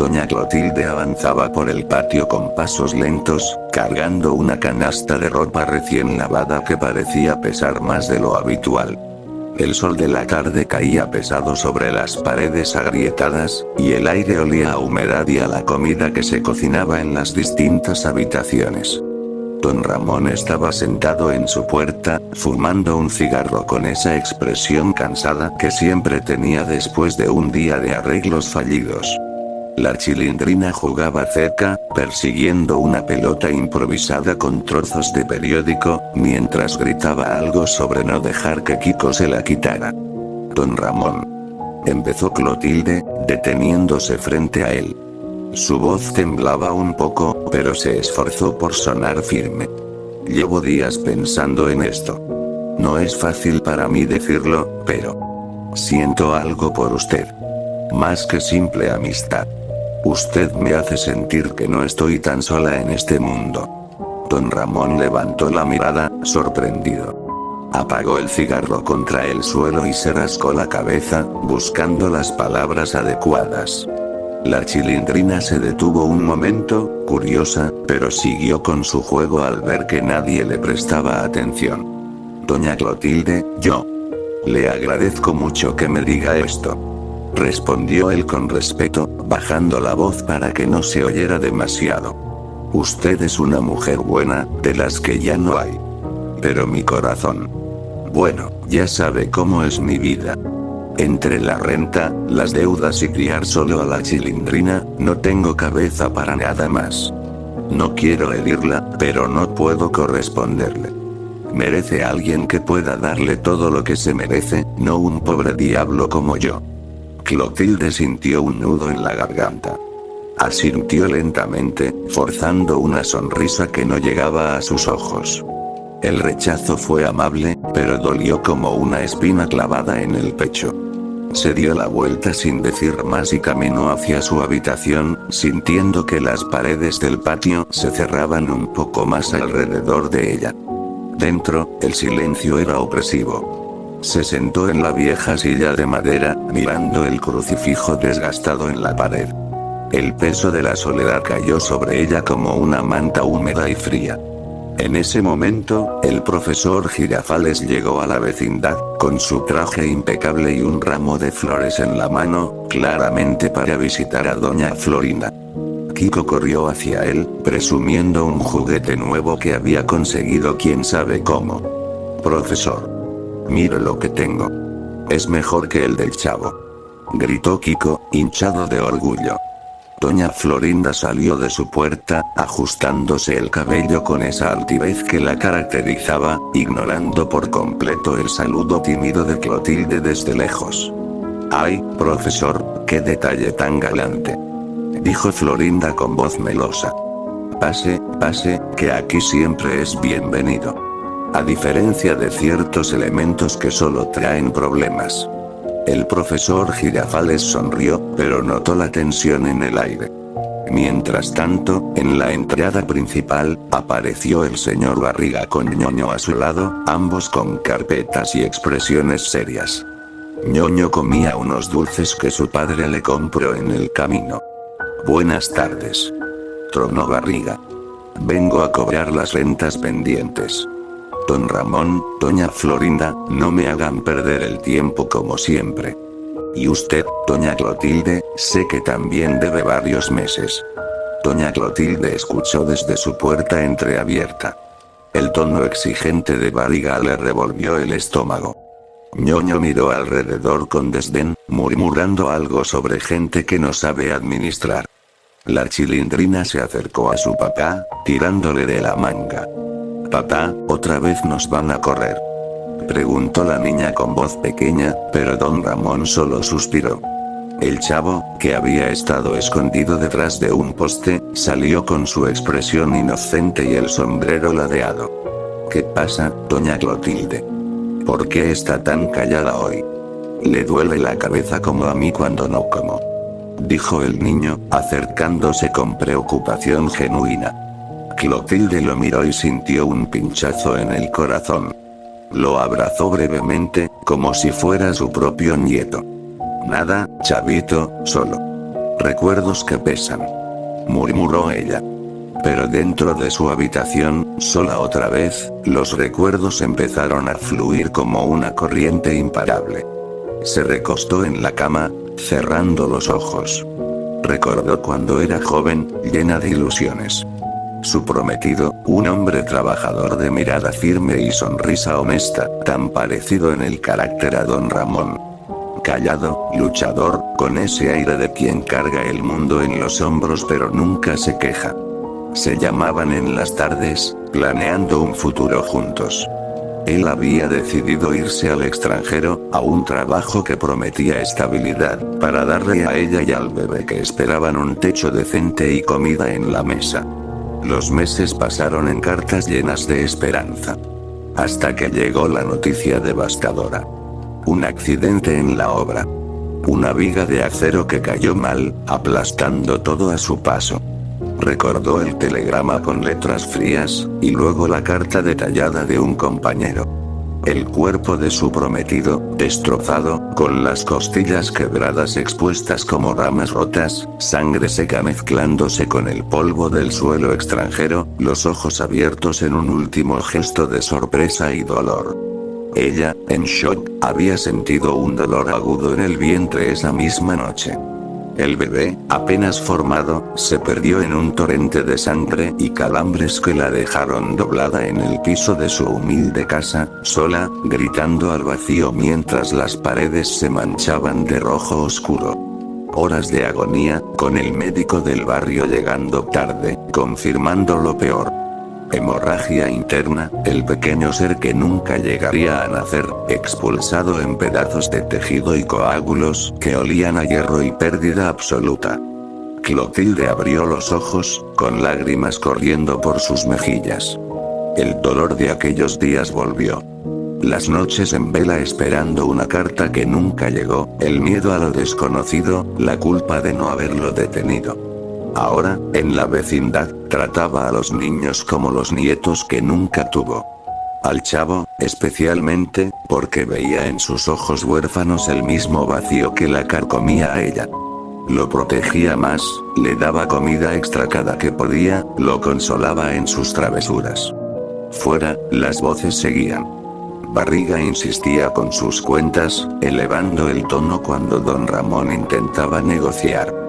Doña Clotilde avanzaba por el patio con pasos lentos, cargando una canasta de ropa recién lavada que parecía pesar más de lo habitual. El sol de la tarde caía pesado sobre las paredes agrietadas, y el aire olía a humedad y a la comida que se cocinaba en las distintas habitaciones. Don Ramón estaba sentado en su puerta, fumando un cigarro con esa expresión cansada que siempre tenía después de un día de arreglos fallidos. La Chilindrina jugaba cerca, persiguiendo una pelota improvisada con trozos de periódico, mientras gritaba algo sobre no dejar que Kiko se la quitara. Don Ramón. Empezó Clotilde, deteniéndose frente a él. Su voz temblaba un poco, pero se esforzó por sonar firme. Llevo días pensando en esto. No es fácil para mí decirlo, pero siento algo por usted. Más que simple amistad. Usted me hace sentir que no estoy tan sola en este mundo. Don Ramón levantó la mirada, sorprendido. Apagó el cigarro contra el suelo y se rascó la cabeza, buscando las palabras adecuadas. La Chilindrina se detuvo un momento, curiosa, pero siguió con su juego al ver que nadie le prestaba atención. Doña Clotilde, yo le agradezco mucho que me diga esto. Respondió él con respeto, bajando la voz para que no se oyera demasiado. Usted es una mujer buena, de las que ya no hay. Pero mi corazón. Bueno, ya sabe cómo es mi vida. Entre la renta, las deudas y criar solo a la Chilindrina, no tengo cabeza para nada más. No quiero herirla, pero no puedo corresponderle. Merece a alguien que pueda darle todo lo que se merece, no un pobre diablo como yo. Clotilde sintió un nudo en la garganta. Asintió lentamente, forzando una sonrisa que no llegaba a sus ojos. El rechazo fue amable, pero dolió como una espina clavada en el pecho. Se dio la vuelta sin decir más y caminó hacia su habitación, sintiendo que las paredes del patio se cerraban un poco más alrededor de ella. Dentro, el silencio era opresivo. Se sentó en la vieja silla de madera, mirando el crucifijo desgastado en la pared. El peso de la soledad cayó sobre ella como una manta húmeda y fría. En ese momento, el profesor Girafales llegó a la vecindad, con su traje impecable y un ramo de flores en la mano, claramente para visitar a doña Florinda. Kiko corrió hacia él, presumiendo un juguete nuevo que había conseguido quién sabe cómo. Profesor. Mire lo que tengo. Es mejor que el del chavo. Gritó Kiko, hinchado de orgullo. Doña Florinda salió de su puerta, ajustándose el cabello con esa altivez que la caracterizaba, ignorando por completo el saludo tímido de Clotilde desde lejos. ¡Ay, profesor, qué detalle tan galante! Dijo Florinda con voz melosa. Pase, pase, que aquí siempre es bienvenido. A diferencia de ciertos elementos que solo traen problemas. El profesor Girafales sonrió, pero notó la tensión en el aire. Mientras tanto, en la entrada principal, apareció el señor Barriga con Ñoño a su lado, ambos con carpetas y expresiones serias. Ñoño comía unos dulces que su padre le compró en el camino. Buenas tardes. Tronó Barriga. Vengo a cobrar las rentas pendientes. Don Ramón, doña Florinda, no me hagan perder el tiempo como siempre. Y usted, doña Clotilde, sé que también debe varios meses. Doña Clotilde escuchó desde su puerta entreabierta. El tono exigente de Barriga le revolvió el estómago. Ñoño miró alrededor con desdén, murmurando algo sobre gente que no sabe administrar. La Chilindrina se acercó a su papá, tirándole de la manga. Papá, ¿otra vez nos van a correr? Preguntó la niña con voz pequeña, pero don Ramón solo suspiró. El chavo, que había estado escondido detrás de un poste, salió con su expresión inocente y el sombrero ladeado. ¿Qué pasa, doña Clotilde? ¿Por qué está tan callada hoy? Le duele la cabeza como a mí cuando no como. Dijo el niño, acercándose con preocupación genuina. Clotilde lo miró y sintió un pinchazo en el corazón. Lo abrazó brevemente, como si fuera su propio nieto. Nada, chavito, solo Recuerdos que pesan, murmuró ella. Pero dentro de su habitación, sola otra vez, los recuerdos empezaron a fluir como una corriente imparable. Se recostó en la cama, cerrando los ojos. Recordó cuando era joven, llena de ilusiones. Su prometido, un hombre trabajador de mirada firme y sonrisa honesta, tan parecido en el carácter a don Ramón. Callado, luchador, con ese aire de quien carga el mundo en los hombros pero nunca se queja. Se llamaban en las tardes, planeando un futuro juntos. Él había decidido irse al extranjero, a un trabajo que prometía estabilidad, para darle a ella y al bebé que esperaban un techo decente y comida en la mesa. Los meses pasaron en cartas llenas de esperanza. Hasta que llegó la noticia devastadora. Un accidente en la obra. Una viga de acero que cayó mal, aplastando todo a su paso. Recordó el telegrama con letras frías, y luego la carta detallada de un compañero. El cuerpo de su prometido, destrozado, con las costillas quebradas expuestas como ramas rotas, sangre seca mezclándose con el polvo del suelo extranjero, los ojos abiertos en un último gesto de sorpresa y dolor. Ella, en shock, había sentido un dolor agudo en el vientre esa misma noche. El bebé, apenas formado, se perdió en un torrente de sangre y calambres que la dejaron doblada en el piso de su humilde casa, sola, gritando al vacío mientras las paredes se manchaban de rojo oscuro. Horas de agonía, con el médico del barrio llegando tarde, confirmando lo peor. Hemorragia interna, el pequeño ser que nunca llegaría a nacer, expulsado en pedazos de tejido y coágulos que olían a hierro y pérdida absoluta. Clotilde abrió los ojos, con lágrimas corriendo por sus mejillas. El dolor de aquellos días volvió. Las noches en vela esperando una carta que nunca llegó, el miedo a lo desconocido, la culpa de no haberlo detenido. Ahora, en la vecindad, trataba a los niños como los nietos que nunca tuvo. Al chavo, especialmente, porque veía en sus ojos huérfanos el mismo vacío que la carcomía a ella. Lo protegía más, le daba comida extra cada que podía, lo consolaba en sus travesuras. Fuera, las voces seguían. Barriga insistía con sus cuentas, elevando el tono cuando don Ramón intentaba negociar.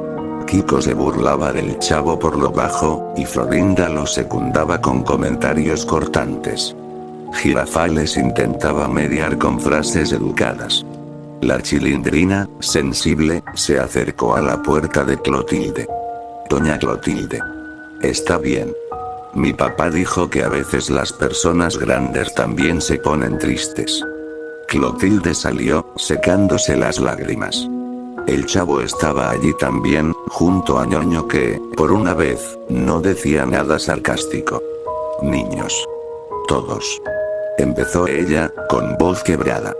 Kiko se burlaba del chavo por lo bajo, y Florinda lo secundaba con comentarios cortantes. Girafales intentaba mediar con frases educadas. La Chilindrina, sensible, se acercó a la puerta de Clotilde. Doña Clotilde. Está bien. Mi papá dijo que a veces las personas grandes también se ponen tristes. Clotilde salió, secándose las lágrimas. El chavo estaba allí también, junto a Ñoño que, por una vez, no decía nada sarcástico. Niños. Todos. Empezó ella, con voz quebrada.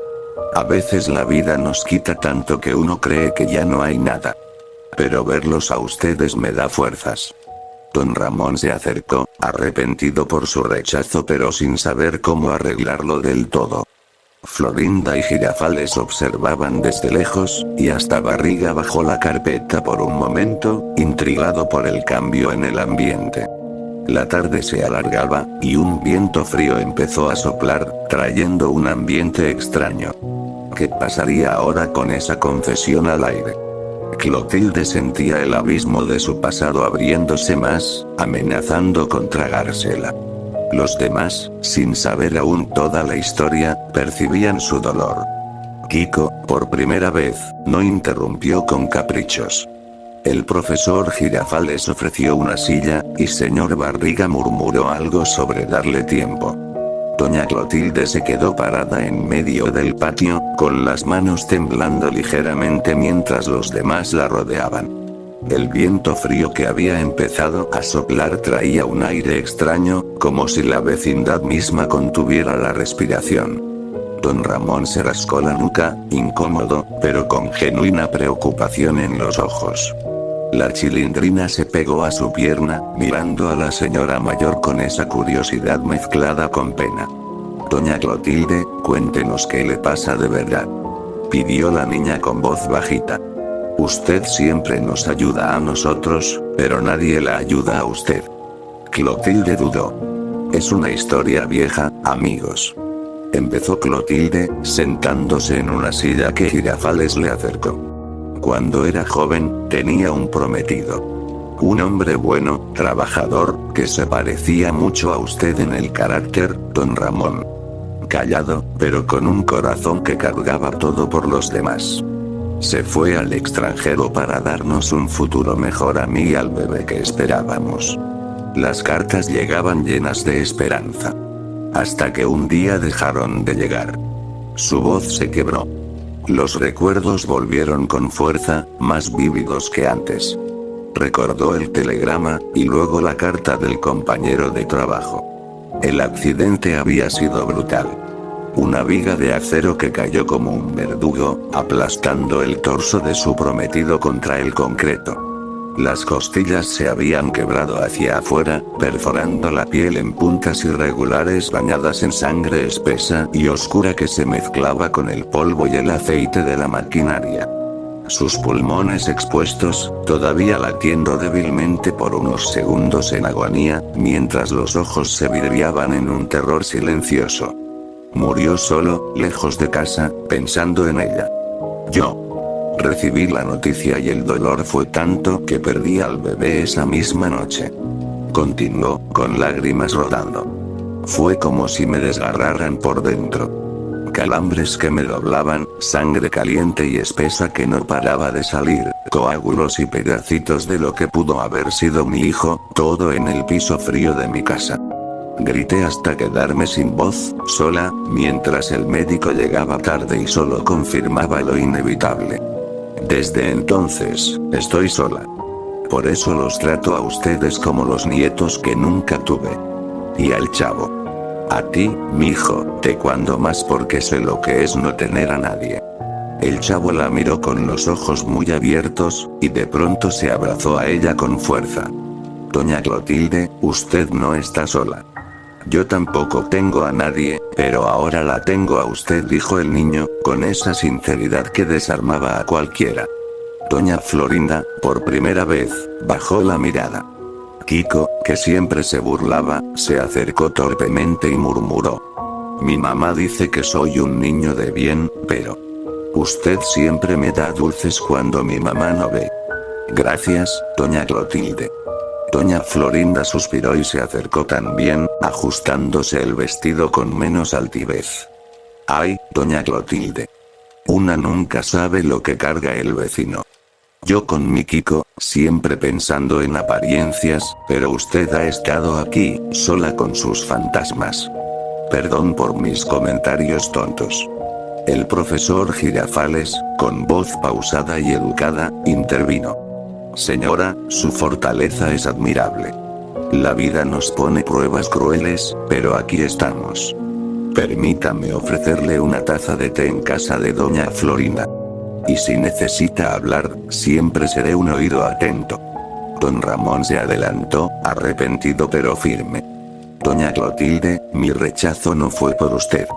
A veces la vida nos quita tanto que uno cree que ya no hay nada. Pero verlos a ustedes me da fuerzas. Don Ramón se acercó, arrepentido por su rechazo pero sin saber cómo arreglarlo del todo. Florinda y Girafales observaban desde lejos, y hasta Barriga bajó la carpeta por un momento, intrigado por el cambio en el ambiente. La tarde se alargaba, y un viento frío empezó a soplar, trayendo un ambiente extraño. ¿Qué pasaría ahora con esa confesión al aire? Clotilde sentía el abismo de su pasado abriéndose más, amenazando con tragársela. Los demás, sin saber aún toda la historia, percibían su dolor. Kiko, por primera vez, no interrumpió con caprichos. El profesor Girafales ofreció una silla, y señor Barriga murmuró algo sobre darle tiempo. Doña Clotilde se quedó parada en medio del patio, con las manos temblando ligeramente mientras los demás la rodeaban. El viento frío que había empezado a soplar traía un aire extraño, como si la vecindad misma contuviera la respiración. Don Ramón se rascó la nuca, incómodo, pero con genuina preocupación en los ojos. La Chilindrina se pegó a su pierna, mirando a la señora mayor con esa curiosidad mezclada con pena. Doña Clotilde, cuéntenos qué le pasa de verdad. Pidió la niña con voz bajita. Usted siempre nos ayuda a nosotros, pero nadie la ayuda a usted. Clotilde dudó. Es una historia vieja, amigos. Empezó Clotilde, sentándose en una silla que Girafales le acercó. Cuando era joven, tenía un prometido. Un hombre bueno, trabajador, que se parecía mucho a usted en el carácter, don Ramón. Callado, pero con un corazón que cargaba todo por los demás. Se fue al extranjero para darnos un futuro mejor a mí y al bebé que esperábamos. Las cartas llegaban llenas de esperanza. Hasta que un día dejaron de llegar. Su voz se quebró. Los recuerdos volvieron con fuerza, más vívidos que antes. Recordó el telegrama, y luego la carta del compañero de trabajo. El accidente había sido brutal. Una viga de acero que cayó como un verdugo, aplastando el torso de su prometido contra el concreto. Las costillas se habían quebrado hacia afuera, perforando la piel en puntas irregulares bañadas en sangre espesa y oscura que se mezclaba con el polvo y el aceite de la maquinaria. Sus pulmones expuestos, todavía latiendo débilmente por unos segundos en agonía, mientras los ojos se vidriaban en un terror silencioso. Murió solo, lejos de casa, pensando en ella. Yo recibí la noticia y el dolor fue tanto que perdí al bebé esa misma noche. Continuó, con lágrimas rodando. Fue como si me desgarraran por dentro. Calambres que me doblaban, sangre caliente y espesa que no paraba de salir, coágulos y pedacitos de lo que pudo haber sido mi hijo, todo en el piso frío de mi casa. Grité hasta quedarme sin voz, sola, mientras el médico llegaba tarde y solo confirmaba lo inevitable. Desde entonces, estoy sola. Por eso los trato a ustedes como los nietos que nunca tuve. Y al chavo. A ti, mijo, te cuando más porque sé lo que es no tener a nadie. El chavo la miró con los ojos muy abiertos, y de pronto se abrazó a ella con fuerza. Doña Clotilde, usted no está sola. Yo tampoco tengo a nadie, pero ahora la tengo a usted, dijo el niño, con esa sinceridad que desarmaba a cualquiera. Doña Florinda, por primera vez, bajó la mirada. Kiko, que siempre se burlaba, se acercó torpemente y murmuró. Mi mamá dice que soy un niño de bien, pero usted siempre me da dulces cuando mi mamá no ve. Gracias, doña Clotilde. Doña Florinda suspiró y se acercó también, ajustándose el vestido con menos altivez. Ay, doña Clotilde. Una nunca sabe lo que carga el vecino. Yo con mi Kiko, siempre pensando en apariencias, pero usted ha estado aquí, sola con sus fantasmas. Perdón por mis comentarios tontos. El profesor Girafales, con voz pausada y educada, intervino. Señora, su fortaleza es admirable. La vida nos pone pruebas crueles, pero aquí estamos. Permítame ofrecerle una taza de té en casa de doña Florinda. Y si necesita hablar, siempre seré un oído atento. Don Ramón se adelantó, arrepentido pero firme. Doña Clotilde, mi rechazo no fue por usted.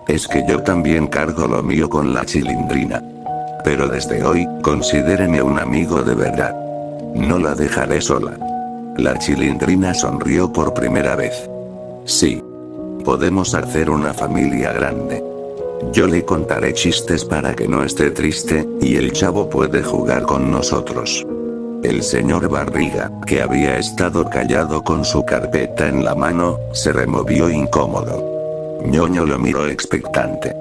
Es que yo también cargo lo mío con la Chilindrina. Pero desde hoy, considéreme un amigo de verdad. No la dejaré sola. La Chilindrina sonrió por primera vez. Sí. Podemos hacer una familia grande. Yo le contaré chistes para que no esté triste, y el chavo puede jugar con nosotros. El señor Barriga, que había estado callado con su carpeta en la mano, se removió incómodo. Ñoño lo miró expectante.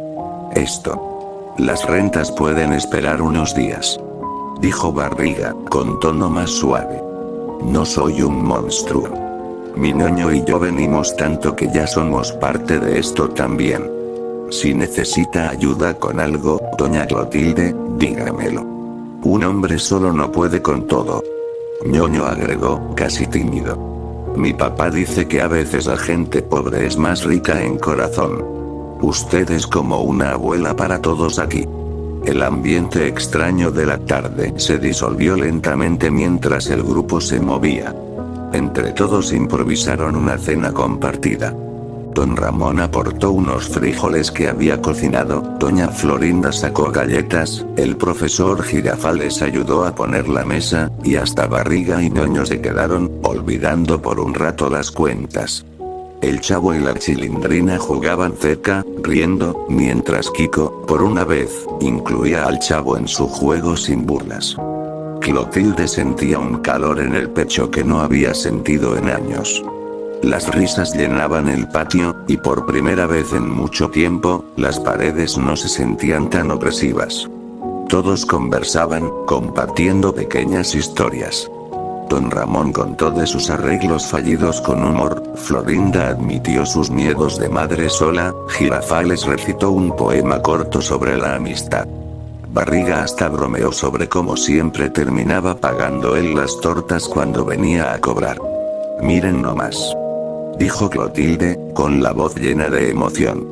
Las rentas pueden esperar unos días. Dijo Barriga, con tono más suave. No soy un monstruo. Mi Ñoño y yo venimos tanto que ya somos parte de esto también. Si necesita ayuda con algo, doña Clotilde, dígamelo. Un hombre solo no puede con todo. Ñoño agregó, casi tímido. Mi papá dice que a veces la gente pobre es más rica en corazón. Usted es como una abuela para todos aquí. El ambiente extraño de la tarde se disolvió lentamente mientras el grupo se movía. Entre todos improvisaron una cena compartida. Don Ramón aportó unos frijoles que había cocinado, doña Florinda sacó galletas, el profesor Girafales ayudó a poner la mesa, y hasta Barriga y Ñoño se quedaron, olvidando por un rato las cuentas. El Chavo y la Chilindrina jugaban cerca, riendo, mientras Kiko, por una vez, incluía al Chavo en su juego sin burlas. Clotilde sentía un calor en el pecho que no había sentido en años. Las risas llenaban el patio, y por primera vez en mucho tiempo, las paredes no se sentían tan opresivas. Todos conversaban, compartiendo pequeñas historias. Don Ramón contó de sus arreglos fallidos con humor, Florinda admitió sus miedos de madre sola, Girafales recitó un poema corto sobre la amistad. Barriga hasta bromeó sobre cómo siempre terminaba pagando él las tortas cuando venía a cobrar. Miren nomás, dijo Clotilde, con la voz llena de emoción.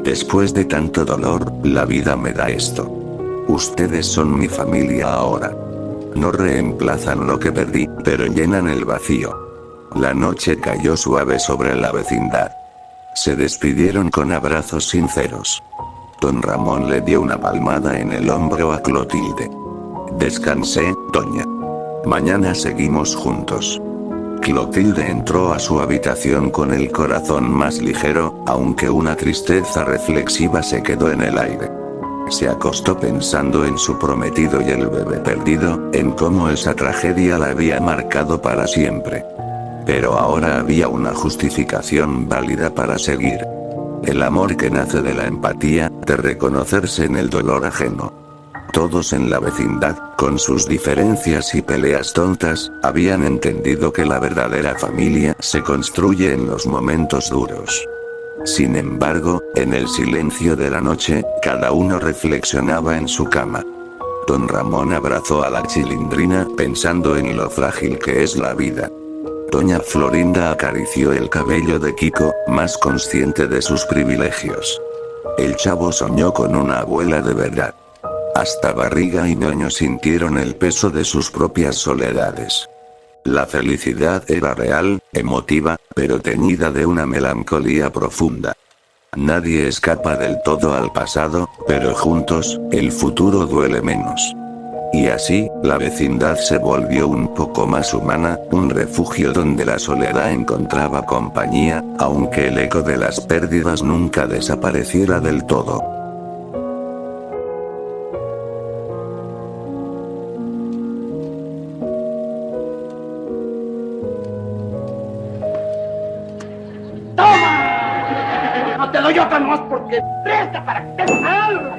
Después de tanto dolor, la vida me da esto. Ustedes son mi familia ahora. No reemplazan lo que perdí, pero llenan el vacío. La noche cayó suave sobre la vecindad. Se despidieron con abrazos sinceros. Don Ramón le dio una palmada en el hombro a Clotilde. Descansé, doña. Mañana seguimos juntos. Clotilde entró a su habitación con el corazón más ligero, aunque una tristeza reflexiva se quedó en el aire. Se acostó pensando en su prometido y el bebé perdido, en cómo esa tragedia la había marcado para siempre. Pero ahora había una justificación válida para seguir. El amor que nace de la empatía, de reconocerse en el dolor ajeno. Todos en la vecindad, con sus diferencias y peleas tontas, habían entendido que la verdadera familia se construye en los momentos duros. Sin embargo, en el silencio de la noche, cada uno reflexionaba en su cama. Don Ramón abrazó a la Chilindrina pensando en lo frágil que es la vida. Doña Florinda acarició el cabello de Kiko, más consciente de sus privilegios. El Chavo soñó con una abuela de verdad. Hasta Barriga y Ñoño sintieron el peso de sus propias soledades. La felicidad era real, emotiva, pero teñida de una melancolía profunda. Nadie escapa del todo al pasado, pero juntos, el futuro duele menos. Y así, la vecindad se volvió un poco más humana, un refugio donde la soledad encontraba compañía, aunque el eco de las pérdidas nunca desapareciera del todo. No te doy otra más porque presta para que te salga.